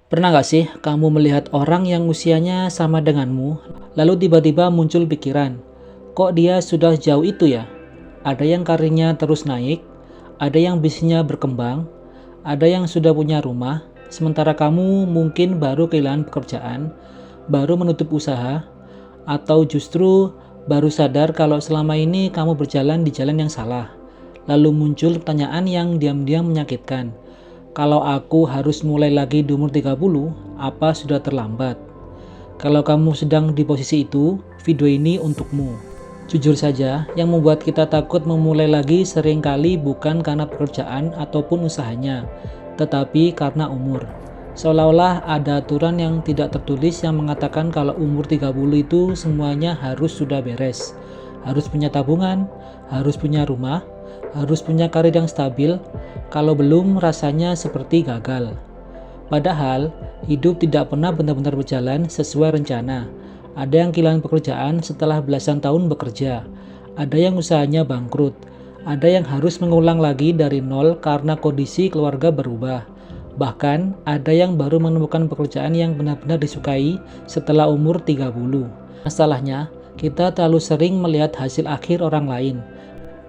Pernah nggak sih kamu melihat orang yang usianya sama denganmu, lalu tiba-tiba muncul pikiran, kok dia sudah jauh itu ya? Ada yang karirnya terus naik, ada yang bisnisnya berkembang, ada yang sudah punya rumah, sementara kamu mungkin baru kehilangan pekerjaan, baru menutup usaha, atau justru baru sadar kalau selama ini kamu berjalan di jalan yang salah. Lalu muncul pertanyaan yang diam-diam menyakitkan. Kalau aku harus mulai lagi di umur 30, apa sudah terlambat? Kalau kamu sedang di posisi itu, video ini untukmu. Jujur saja, yang membuat kita takut memulai lagi seringkali bukan karena pekerjaan ataupun usahanya, tetapi karena umur. Seolah-olah ada aturan yang tidak tertulis yang mengatakan kalau umur 30 itu semuanya harus sudah beres. Harus punya tabungan, harus punya rumah, harus punya karir yang stabil. Kalau belum, rasanya seperti gagal. Padahal, hidup tidak pernah benar-benar berjalan sesuai rencana. Ada yang kehilangan pekerjaan setelah belasan tahun bekerja. Ada yang usahanya bangkrut. Ada yang harus mengulang lagi dari nol karena kondisi keluarga berubah. Bahkan, ada yang baru menemukan pekerjaan yang benar-benar disukai setelah umur 30. Masalahnya, kita terlalu sering melihat hasil akhir orang lain.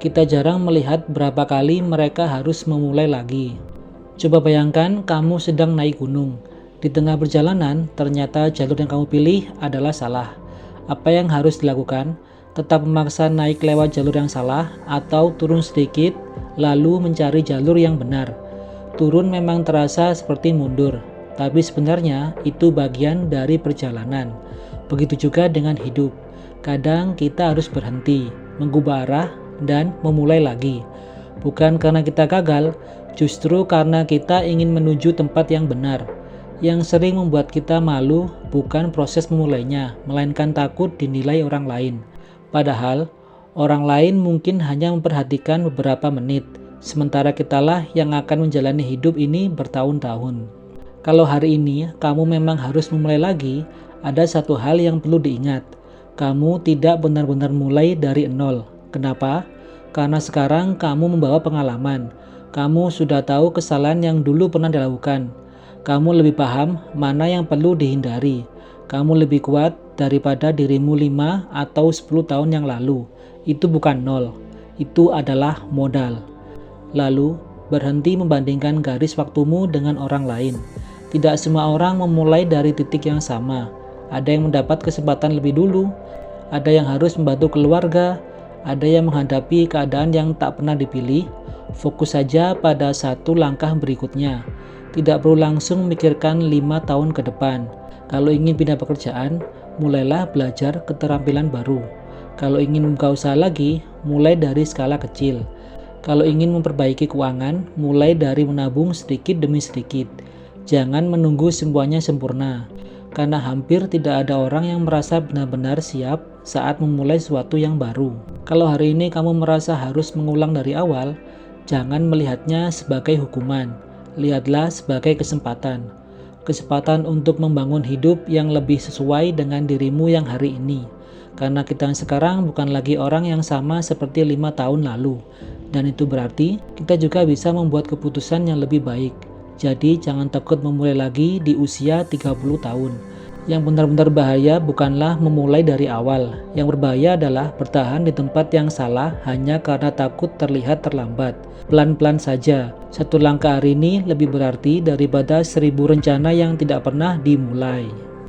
Kita jarang melihat berapa kali mereka harus memulai lagi. Coba bayangkan kamu sedang naik gunung. Di tengah perjalanan, ternyata jalur yang kamu pilih adalah salah. Apa yang harus dilakukan? Tetap memaksa naik lewat jalur yang salah atau turun sedikit lalu mencari jalur yang benar? Turun memang terasa seperti mundur, tapi sebenarnya itu bagian dari perjalanan. Begitu juga dengan hidup. Kadang kita harus berhenti, mengubah arah, dan memulai lagi. Bukan karena kita gagal, justru karena kita ingin menuju tempat yang benar. Yang sering membuat kita malu bukan proses memulainya, melainkan takut dinilai orang lain. Padahal, orang lain mungkin hanya memperhatikan beberapa menit, sementara kitalah yang akan menjalani hidup ini bertahun-tahun. Kalau hari ini kamu memang harus memulai lagi, ada satu hal yang perlu diingat. Kamu tidak benar-benar mulai dari nol. Kenapa? Karena sekarang kamu membawa pengalaman. Kamu sudah tahu kesalahan yang dulu pernah dilakukan. Kamu lebih paham mana yang perlu dihindari. Kamu lebih kuat daripada dirimu 5 atau 10 tahun yang lalu. Itu bukan nol. Itu adalah modal. Lalu, berhenti membandingkan garis waktumu dengan orang lain. Tidak semua orang memulai dari titik yang sama. Ada yang mendapat kesempatan lebih dulu, ada yang harus membantu keluarga, ada yang menghadapi keadaan yang tak pernah dipilih. Fokus saja pada satu langkah berikutnya. Tidak perlu langsung memikirkan 5 tahun ke depan. Kalau ingin pindah pekerjaan, mulailah belajar keterampilan baru. Kalau ingin membuka usaha lagi, mulai dari skala kecil. Kalau ingin memperbaiki keuangan, mulai dari menabung sedikit demi sedikit. Jangan menunggu semuanya sempurna, karena hampir tidak ada orang yang merasa benar-benar siap saat memulai sesuatu yang baru. Kalau hari ini kamu merasa harus mengulang dari awal, jangan melihatnya sebagai hukuman. Lihatlah sebagai kesempatan. Kesempatan untuk membangun hidup yang lebih sesuai dengan dirimu yang hari ini. Karena kita sekarang bukan lagi orang yang sama seperti 5 tahun lalu. Dan itu berarti kita juga bisa membuat keputusan yang lebih baik. Jadi jangan takut memulai lagi di usia 30 tahun. Yang benar-benar bahaya bukanlah memulai dari awal. Yang berbahaya adalah bertahan di tempat yang salah hanya karena takut terlihat terlambat. Pelan-pelan saja. Satu langkah hari ini lebih berarti daripada 1000 rencana yang tidak pernah dimulai.